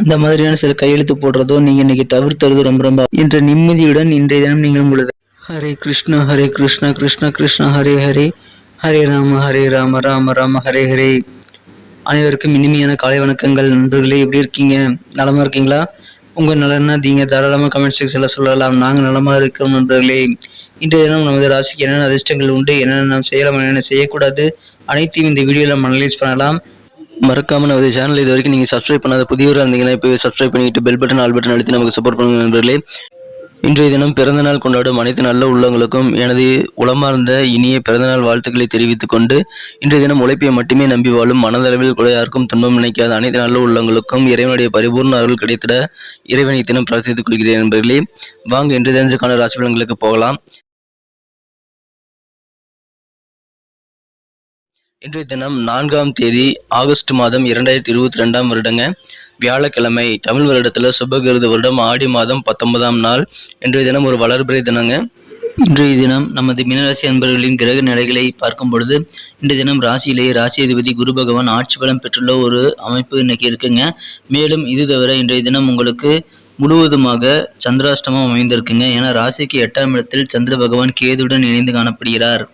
அந்த மாதிரியான சில கையெழுத்து போடுறதோ நீங்க இன்னைக்கு தவிர்த்துறது ரொம்ப என்ற நிம்மதியுடன் இன்றைய தினம் நீங்கள் உங்களது ஹரே கிருஷ்ணா கிருஷ்ணா கிருஷ்ணா ஹரே ஹரே ஹரே ராம ராம ராம ஹரே ஹரே. அனைவருக்கும் இனிமையான காலை வணக்கங்கள். நண்பர்களே, எப்படி இருக்கீங்க? நலமா இருக்கீங்களா? உங்க நலன்னா நீங்க தாராளமா கமெண்ட் செக்ஷன்ல சொல்லலாம். நாங்க நலமா இருக்கிறோம் நண்பர்களே. இன்றைய தினம் நமது ராசிக்கு என்னென்ன அதிர்ஷ்டங்கள் உண்டு, என்னென்ன நாம் செய்யலாம், என்னென்ன செய்யக்கூடாது, அனைத்தையும் இந்த வீடியோல நம்ம அனலைஸ் பண்ணலாம். மறக்காம நமது சேனல் இது வரைக்கும் நீங்க சப்ஸ்கிரைப் பண்ணாத புதியவராக இருந்தீங்கன்னா இப்போ சப்ஸ்கிரைப் பண்ணிட்டு பெல் பட்டன் ஆல் பட்டன் அழுத்தி நமக்கு சப்போர்ட் பண்ணுங்க நண்பர்களே. இன்றைய தினம் பிறந்தநாள் கொண்டாடும் அனைத்து நல்ல உள்ளங்களுக்கும் எனது உளமார்ந்த இனிய பிறந்தநாள் வாழ்த்துக்களை தெரிவித்துக் கொண்டு, இன்றைய தினம் உழைப்பை மட்டுமே நம்பி வாழும் மனதளவில் கூட யாருக்கும் துன்பம் நினைக்காத அனைத்து நல்ல உள்ளங்களுக்கும் இறைவனுடைய பரிபூர்ண அருள் கிடைத்திட இறைவனை தினம் பிரார்த்தித்துக் கொள்கிறேன் நண்பர்களே. வாங்க இன்றைய தினத்துக்கான ராசி பலன்களுக்கு போகலாம். இன்றைய தினம் 4ஆம் தேதி ஆகஸ்ட் மாதம் 2022 வருடங்க, வியாழக்கிழமை. தமிழ் வருடத்துல சுபகிருது வருடம் ஆடி மாதம் 19ஆம் நாள். இன்றைய தினம் ஒரு வளர்பிறை தினங்க. இன்றைய தினம் நமது மீனராசி அன்பர்களின் கிரக நிலைகளை பார்க்கும் பொழுது, இன்றைய தினம் ராசியிலேயே ராசி அதிபதி குரு பகவான் ஆட்சி பலம் பெற்றுள்ள ஒரு அமைப்பு இன்னைக்கு இருக்குங்க. மேலும் இது தவிர இன்றைய தினம் உங்களுக்கு முழுவதுமாக சந்திராஷ்டமம் அமைந்திருக்குங்க. ஏன்னா ராசிக்கு 8ஆம் இடத்தில் சந்திர பகவான் கேதுடன் இணைந்து காணப்படுகிறார்.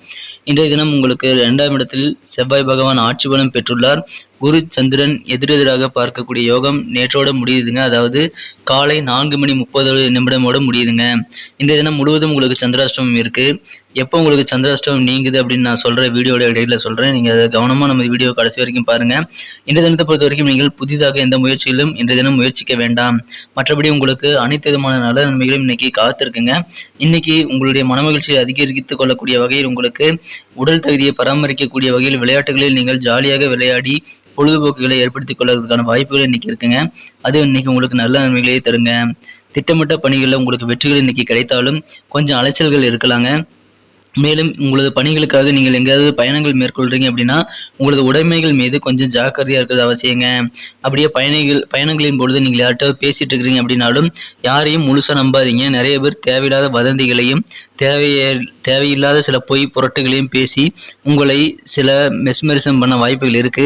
இன்றைய தினம் உங்களுக்கு 2ஆம் இடத்தில் செவ்வாய் பகவான் ஆட்சி பலம் பெற்றுள்ளார். குரு சந்திரன் எதிரெதிராக பார்க்கக்கூடிய யோகம் நேற்றோட முடியுதுங்க. அதாவது காலை 4:30 முடியுதுங்க. இன்றைய தினம் முழுவதும் உங்களுக்கு சந்திராஷ்டமம் இருக்கு. எப்போ உங்களுக்கு சந்திராஷ்டமம் நீங்குது அப்படின்னு நான் சொல்றேன், வீடியோட இடையில சொல்றேன். நீங்க அதை கவனமா நம்ம வீடியோ கடைசி வரைக்கும் பாருங்க. இன்றைய தினத்தை பொறுத்த வரைக்கும் நீங்கள் புதிதாக எந்த முயற்சியிலும் இன்றைய தினம் முயற்சிக்க வேண்டாம். மற்றபடி உங்களுக்கு அனைத்து விதமான நல்ல நன்மைகளும் இன்னைக்கு காத்திருக்குங்க. இன்னைக்கு உங்களுடைய மனமகிழ்ச்சியை அதிகரித்துக் கொள்ளக்கூடிய வகையில், உங்களுக்கு உடல் தகுதியை பராமரிக்கக்கூடிய வகையில் விளையாட்டுகளில் நீங்கள் ஜாலியாக விளையாடி பொழுதுபோக்குகளை ஏற்படுத்திக் கொள்வதற்கான வாய்ப்புகள் இன்னைக்கு இருக்குங்க. அது இன்னைக்கு உங்களுக்கு நல்ல நன்மைகளையே தருங்க. திட்டமிட்ட பணிகளில் உங்களுக்கு வெற்றிகள் இன்னைக்கு கிடைத்தாலும் கொஞ்சம் அலைச்சல்கள் இருக்கலாங்க. மேலும் உங்களது பணிகளுக்காக நீங்கள் எங்கேயாவது பயணங்கள் மேற்கொள்றீங்க அப்படின்னா உங்களது உடைமைகள் மீது கொஞ்சம் ஜாக்கிரதையா இருக்கிறது அவசியங்க. அப்படியே பயணங்களின் பொழுது நீங்கள் யார்கிட்ட பேசிட்டு இருக்கிறீங்க அப்படின்னாலும் யாரையும் முழுசா நம்பாதீங்க. நிறைய பேர் தேவையில்லாத வதந்திகளையும் தேவையில்லாத சில பொய் புரட்டுகளையும் பேசி உங்களை சில மெஸ்மரிசம் பண்ண வாய்ப்புகள் இருக்கு.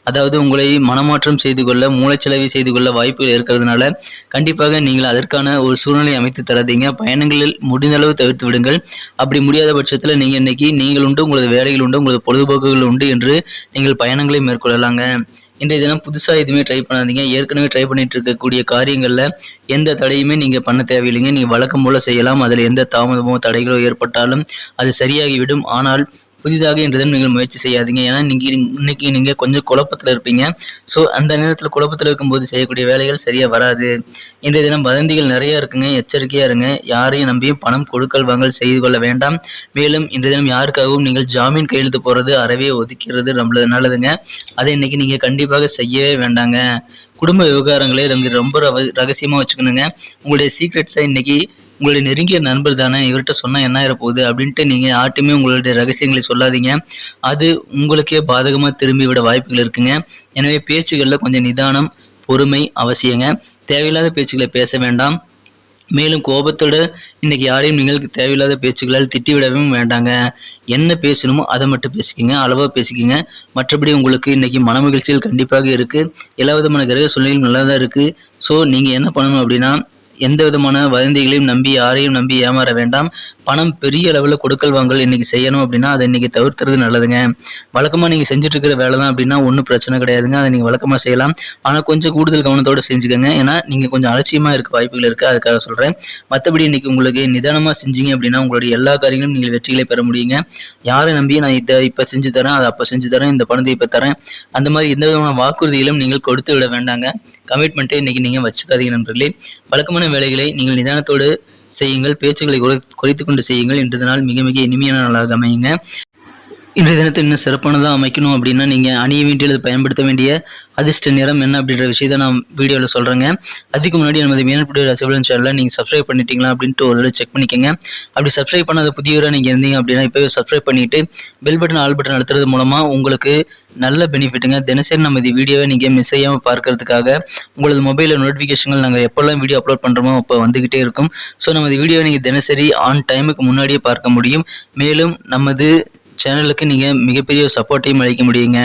அதாவது உங்களை மனமாற்றம் செய்து கொள்ள, மூளைச்சலவை செய்து கொள்ள வாய்ப்புகள் இருக்கிறதுனால கண்டிப்பாக நீங்கள் அதற்கான ஒரு சூழ்நிலை அமைத்து தராதீங்க. பயணங்களில் முடிந்தளவு தவிர்த்து விடுங்கள். அப்படி முடியாத பட்சத்தில் நீங்க இன்னைக்கு நீங்கள் உண்டு, உங்களது வேலைகள் உண்டு, உங்களது பொழுதுபோக்குகள் உண்டு என்று நீங்கள் பயணங்களை மேற்கொள்ளலாங்க. இன்றைய தினம் புதுசாக எதுவுமே ட்ரை பண்ணாதீங்க. ஏற்கனவே ட்ரை பண்ணிட்டு இருக்கக்கூடிய காரியங்களில் எந்த தடையுமே நீங்கள் பண்ண தேவையில்லைங்க. நீங்கள் வழக்கம் போல செய்யலாம். அதில் எந்த தாமதமோ தடைகளோ ஏற்பட்டாலும் அது சரியாகிவிடும். ஆனால் புதிதாக இன்றைய தினம் நீங்கள் முயற்சி செய்யாதீங்க. ஏன்னா இன்னைக்கு நீங்கள் கொஞ்சம் குழப்பத்தில் இருப்பீங்க. ஸோ அந்த நேரத்தில் குழப்பத்தில் இருக்கும்போது செய்யக்கூடிய வேலைகள் சரியாக வராது. இன்றைய தினம் வதந்திகள் நிறைய இருக்குங்க. எச்சரிக்கையாக இருங்க. யாரையும் நம்பியும் பணம் கொடுக்கல் வாங்கல் செய்து கொள்ள வேண்டாம். மேலும் இன்றைய தினம் யாருக்காகவும் நீங்கள் ஜாமீன் கையெழுத்து போடுறது அறவே ஒதுக்கிறது நல்லதுங்க. அதை இன்னைக்கு நீங்கள் கண்டிப்பாக செய்யவே வேண்டாங்க. குடும்ப விவகாரங்களே ரொம்ப ரகசியமாக வச்சுக்கணுங்க. உங்களுடைய சீக்ரெட்ஸை இன்னைக்கு உங்களுடைய நெருங்கிய நண்பர் தானே, இவர்கிட்ட சொன்னா என்ன ஆயிர போகுது அப்படின்ட்டு நீங்க யார்ட்டுமே உங்களுடைய ரகசியங்களை சொல்லாதீங்க. அது உங்களுக்கே பாதகமா திரும்பி விட வாய்ப்புகள் இருக்குங்க. எனவே பேச்சுகளில் கொஞ்சம் நிதானம், பொறுமை அவசியங்க. தேவையில்லாத பேச்சுக்களை பேச வேண்டாம். மேலும் கோபத்தோட இன்னைக்கு யாரையும் நீங்கள் தேவையில்லாத பேச்சுக்களால் திட்டிவிடவும் வேண்டாங்க. என்ன பேசணுமோ அதை மட்டும் பேசிக்கிங்க, அளவாக பேசிக்கிங்க. மற்றபடி உங்களுக்கு இன்னைக்கு மன மகிழ்ச்சிகள் கண்டிப்பாக இருக்கு. எல்லா விதமான கிரக சூழ்நிலையும் நல்லா தான் இருக்கு. ஸோ நீங்க என்ன பண்ணணும் அப்படின்னா, எந்த விதமான வதந்திகளையும் நம்பி யாரையும் நம்பி ஏமாற வேண்டாம். பணம் பெரிய அளவில் கொடுக்கல் வாங்கல் இன்னைக்கு செய்யணும் அப்படின்னா அதை இன்னைக்கு தவிர்த்துறது நல்லதுங்க. வழக்கமாக நீங்கள் செஞ்சுட்டு இருக்கிற வேலை தான் அப்படின்னா ஒன்றும் பிரச்சனை கிடையாதுங்க. அதை நீங்கள் வழக்கமாக செய்யலாம். ஆனால் கொஞ்சம் கூடுதல் கவனத்தோடு செஞ்சுக்கோங்க. ஏன்னா நீங்கள் கொஞ்சம் அலட்சியமாக இருக்க வாய்ப்புகள் இருக்குது. அதுக்காக சொல்கிறேன். மற்றபடி இன்னைக்கு உங்களுக்கு நிதானமாக செஞ்சீங்க அப்படின்னா உங்களுடைய எல்லா காரியங்களும் நீங்கள் வெற்றிகளை பெற முடியுங்க. யாரை நம்பி நான் இதை இப்போ செஞ்சு தரேன், அதை அப்போ செஞ்சு தரேன், இந்த பணத்தை இப்போ தரேன், அந்த மாதிரி எந்த விதமான வாக்குறுதிகளும் நீங்கள் கொடுத்து விட வேண்டாங்க. கமிட்மெண்ட்டை இன்னைக்கு நீங்கள் வச்சுக்காதீங்க நண்பர்களே. வழக்கமான வேலைகளை நீங்கள் நிதானத்தோடு செய்யுங்கள். பேச்சுக்களை குறைத்துக் கொண்டு செய்யுங்கள். இன்றைய நாள் மிக மிக இனிமையான நாளாக அமையுங்க. இன்றைய தினத்தை இன்னும் சிறப்பானதாக அமைக்கணும் அப்படின்னா நீங்கள் அணிய வேண்டியது பயன்படுத்த வேண்டிய அதிர்ஷ்ட நிறம் என்ன அப்படின்ற விஷயத்தை நான் வீடியோவில் சொல்கிறேங்க. அதுக்கு முன்னாடி நமது மீனப்புடி ரசிகர்கள் சேனலில் நீங்கள் சப்ஸ்கிரைப் பண்ணிட்டீங்களா அப்படின்ட்டு ஒரு செக் பண்ணிக்கோங்க. அப்படி சப்ஸ்கிரைப் பண்ணாத புதியவராக நீங்கள் இருந்தீங்க அப்படின்னா இப்போவே சப்ஸ்கிரைப் பண்ணிவிட்டு பெல் பட்டன் ஆல் பட்டன் அழுத்துறது மூலமாக உங்களுக்கு நல்ல பெனிஃபிட்டுங்க. தினசரி நம்ம இந்த வீடியோவை நீங்கள் மிஸ் செய்யாமல் பார்க்கறதுக்காக உங்களது மொபைலில் நோட்டிஃபிகேஷன்கள் நாங்கள் எப்போல்லாம் வீடியோ அப்லோட் பண்ணுறோமோ அப்போ வந்துக்கிட்டே இருக்கும். ஸோ நமது வீடியோவை நீங்கள் தினசரி ஆன் டைமுக்கு முன்னாடியே பார்க்க முடியும். மேலும் நமது சேனலுக்கு நீங்கள் மிகப்பெரிய சப்போர்ட்டையும் அளிக்க முடியுங்க.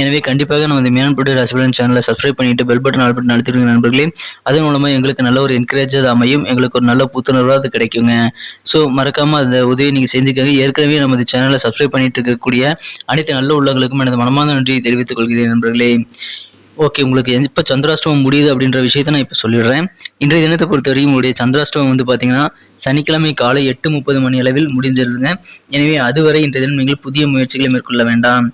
எனவே கண்டிப்பாக நம்ம இந்த மீனன் டுடே ராசி பலன் சேனலை சப்ஸ்கிரைப் பண்ணிட்டு பெல் பட்டன் ஆல் பட்டன் அழுத்திடுங்க நண்பர்களே. அதன் மூலமாக எங்களுக்கு நல்ல ஒரு என்கரேஜாக அமையும், எங்களுக்கு ஒரு நல்ல புத்துணர்வாக அது கிடைக்குங்க. ஸோ மறக்காமல் அந்த உதவியை நீங்கள் செஞ்சுக்கோங்க. ஏற்கனவே நமது சேனலை சப்ஸ்கிரைப் பண்ணிட்டு இருக்கக்கூடிய அனைத்து நல்ல உள்ளங்களுக்கும் எனது மனமார்ந்த நன்றியை தெரிவித்துக் கொள்கிறேன் நண்பர்களே. ஓகே, உங்களுக்கு எப்போ சந்திராஷ்டமம் முடியுது அப்படின்ற விஷயத்த நான் இப்போ சொல்லிடுறேன். இன்றைய தினத்தை பொறுத்த வரைக்கும் உங்களுடைய சந்திராஷ்டமம் வந்து பார்த்தீங்கன்னா சனிக்கிழமை காலை 8:30 மணி அளவில் முடிஞ்சிருதுங்க. எனவே அதுவரை இன்றைய தினம் நீங்கள் புதிய முயற்சிகளை மேற்கொள்ள வேண்டாம்.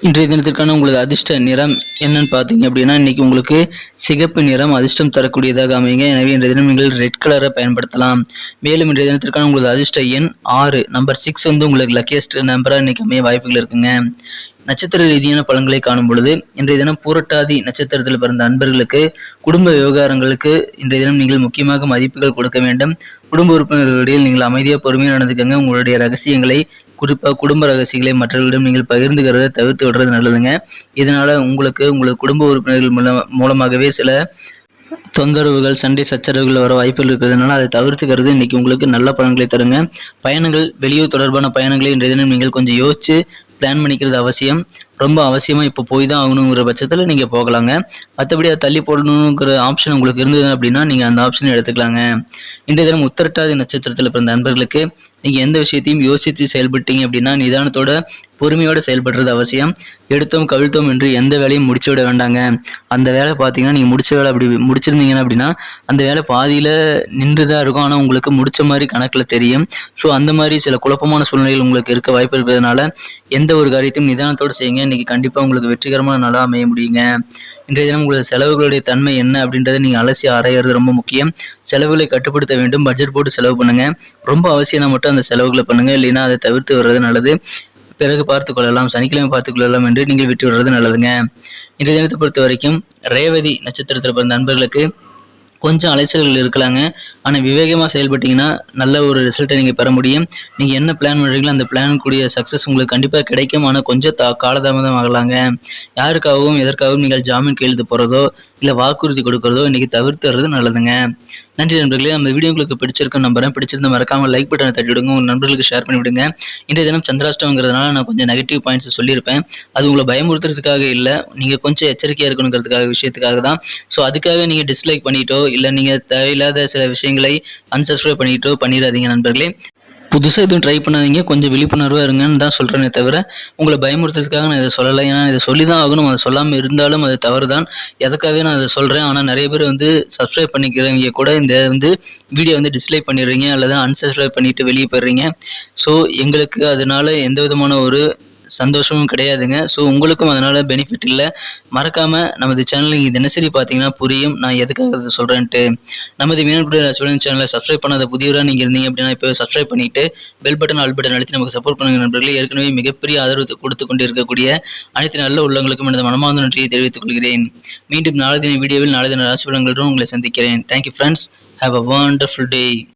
இன்றைய தினத்திற்கான உங்களது அதிர்ஷ்ட நிறம் என்னன்னு பார்த்தீங்க அப்படின்னா, இன்னைக்கு உங்களுக்கு சிகப்பு நிறம் அதிர்ஷ்டம் தரக்கூடியதாக அமையுங்க. எனவே இன்றைய தினம் நீங்கள் ரெட் கலரை பயன்படுத்தலாம். மேலும் இன்றைய தினத்திற்கான உங்களது அதிர்ஷ்ட எண் 6, நம்பர் 6 வந்து உங்களுக்கு லக்கியஸ்ட் நம்பராக இன்னைக்கு அமைய வாய்ப்புகள் இருக்குங்க. நட்சத்திர ரீதியான பலன்களை காணும் பொழுது இன்றைய தினம் பூரட்டாதி நட்சத்திரத்தில் பிறந்த அன்பர்களுக்கு குடும்ப விவகாரங்களுக்கு இன்றைய தினம் நீங்கள் முக்கியமாக மதிப்புகள் கொடுக்க வேண்டும். குடும்ப உறுப்பினர்களிடையே நீங்கள் அமைதியாக பொறுமையாக நடந்துக்கங்க. உங்களுடைய ரகசியங்களை, குறிப்பாக குடும்ப ரகசியங்களை மற்றவர்களிடம் நீங்கள் பகிர்ந்துக்கிறத தவிர்த்து விடுறது நல்லதுங்க. இதனால உங்களது குடும்ப உறுப்பினர்கள் மூலமாகவே சில தொந்தரவுகள், சண்டை சச்சரவுகள் வர வாய்ப்புகள் இருக்கிறதுனால அதை தவிர்த்துக்கிறது இன்னைக்கு உங்களுக்கு நல்ல பலன்களை தருங்க. பயணங்கள், வெளியூர் தொடர்பான பயணங்களை இன்றைய தினம் நீங்கள் கொஞ்சம் யோசிச்சு பிளான் பண்ணிக்கிறது அவசியம். ரொம்ப அவசியமாக இப்போ போய் தான் ஆகணுங்கிற பட்சத்தில் நீங்கள் போகலாங்க. மற்றபடி அதை தள்ளி போடணுங்கிற ஆப்ஷன் உங்களுக்கு இருந்தது அப்படின்னா நீங்கள் அந்த ஆப்ஷனை எடுத்துக்கலாங்க. இன்றைய தினம் உத்திரட்டாதி நட்சத்திரத்தில் பிறந்த நண்பர்களுக்கு நீங்கள் எந்த விஷயத்தையும் யோசித்து செயல்பட்டீங்க அப்படின்னா நிதானத்தோட பொறுமையோடு செயல்படுறது அவசியம். எடுத்தோம் கவிழ்த்தோம் என்று எந்த வேலையும் முடிச்சு விட வேண்டாங்க. அந்த வேலை பார்த்தீங்கன்னா நீங்கள் முடிச்ச வேலை அப்படி முடிச்சிருந்தீங்கன்னா அப்படின்னா அந்த வேலை பாதியில் நின்று தான் இருக்கும், ஆனால் உங்களுக்கு முடிச்ச மாதிரி கணக்கில் தெரியும். ஸோ அந்த மாதிரி சில குழப்பமான சூழ்நிலைகள் உங்களுக்கு இருக்க வாய்ப்பு இருக்கிறதுனால எந்த ஒரு காரியத்தையும் நிதானத்தோடு செய்யுங்க. இன்னைக்கு கண்டிப்பாக உங்களுக்கு வெற்றிகரமான நாளாக அமைய முடியுங்க. இன்றைய தினம் உங்களது செலவுகளுடைய தன்மை என்ன அப்படின்றத நீங்கள் அலசி ஆராயறது ரொம்ப முக்கியம். செலவுகளை கட்டுப்படுத்த வேண்டும். பட்ஜெட் போட்டு செலவு பண்ணுங்க. ரொம்ப அவசியம்னா மட்டும் அந்த செலவுகளை பண்ணுங்க, இல்லைன்னா அதை தவிர்த்து வர்றது நல்லது. பிறகு பார்த்துக் கொள்ளலாம், சனிக்கிழமை பார்த்துக் கொள்ளலாம் என்று நீங்கள் விட்டு விடுறது நல்லதுங்க. இன்றைய தினத்தை பொறுத்த வரைக்கும் ரேவதி நட்சத்திரத்தில் பிறந்த நண்பர்களுக்கு கொஞ்சம் அலைச்சல்கள் இருக்கலாங்க. ஆனால் விவேகமாக செயல்பட்டீங்கன்னா நல்ல ஒரு ரிசல்ட்டை நீங்கள் பெற முடியும். நீங்கள் என்ன பிளான் பண்ணுறீங்களோ அந்த பிளானுக்குரிய சக்ஸஸ் உங்களுக்கு கண்டிப்பாக கிடைக்கும். ஆனால் கொஞ்சம் காலதாமதம் ஆகலாங்க. யாருக்காகவும் எதற்காகவும் நீங்கள் ஜாமீன் கையெழுத்து போகிறதோ இல்லை வாக்குறுதி கொடுக்குறதோ இன்றைக்கி தவிர்த்துறது நல்லதுங்க. நன்றி நண்பர்களே. நம்ம வீடியோ உங்களுக்கு பிடிச்சிருக்குன்னு நம்புறேன். பிடிச்சிருந்த மறக்காமல் லைக் பட்டனை தட்டி விடுங்க, உங்கள் நண்பர்களுக்கு ஷேர் பண்ணி விடுங்க. இன்றைய தினம் சந்திராஷ்டமங்கிறதுனால நான் கொஞ்சம் நெகட்டிவ் பாயிண்ட்ஸ் சொல்லியிருப்பேன். அது உங்களை பயமுறுத்துறதுக்காக இல்லை, நீங்கள் கொஞ்சம் எச்சரிக்கையாக இருக்கணுங்கிறதுக்காக விஷயத்துக்காக தான். ஸோ அதுக்காக நீங்கள் டிஸ்லைக் பண்ணிட்டோ இல்லை நீங்கள் தேவையில்லாத சில விஷயங்களை அன்சப்ஸ்கிரைப் பண்ணிட்டோ பண்ணிடாதீங்க நண்பர்களே. புதுசாக எதுவும் ட்ரை பண்ணாதீங்க, கொஞ்சம் விழிப்புணர்வாக இருங்கன்னு தான் சொல்கிறேனே தவிர உங்களை பயமுறுத்துறதுக்காக நான் இதை சொல்லலை. ஏன்னா இதை சொல்லி தான் ஆகணும். அதை சொல்லாமல் இருந்தாலும் அது தவறு தான். எதுக்காகவே நான் அதை சொல்கிறேன். ஆனால் நிறைய பேர் வந்து சப்ஸ்கிரைப் பண்ணிக்கிறவங்க கூட இந்த வீடியோ டிஸ்லைக் பண்ணிடுறீங்க அல்லது அன்சப்ஸ்கிரைப் பண்ணிட்டு வெளியே போயிடுறீங்க. ஸோ எங்களுக்கு அதனால எந்த விதமான ஒரு சந்தோஷமும் கிடையாதுங்க. ஸோ உங்களுக்கும் அதனால் பெனிஃபிட் இல்லை. மறக்காமல் நமது சேனல் நீங்கள் தினசரி பார்த்தீங்கன்னா புரியும் நான் எதுக்காக அதை சொல்கிறேன்ட்டு. நமது மீனன் டுடே ராசி பலன் சேனலை சப்ஸ்கிரைப் பண்ணாத புதியவராக நீங்கள் இருந்தீங்க அப்படின்னா இப்போ சப்ஸ்கிரைப் பண்ணிவிட்டு பெல் பட்டன் ஆல் பட்டன் அழுத்தி நமக்கு சப்போர்ட் பண்ணுங்க நண்பர்களே. ஏற்கனவே மிகப்பெரிய ஆதரவு கொடுத்து கொண்டு இருக்கக்கூடிய அனைத்து நல்ல உள்ளங்களுக்கும் எனது மனமார்ந்த நன்றியை தெரிவித்துக் கொள்கிறேன். மீண்டும் நாளை தின வீடியோவில் நாளை தின ராசி பலன்களுடன் உங்களை சந்திக்கிறேன். Thank you friends. Have a wonderful day.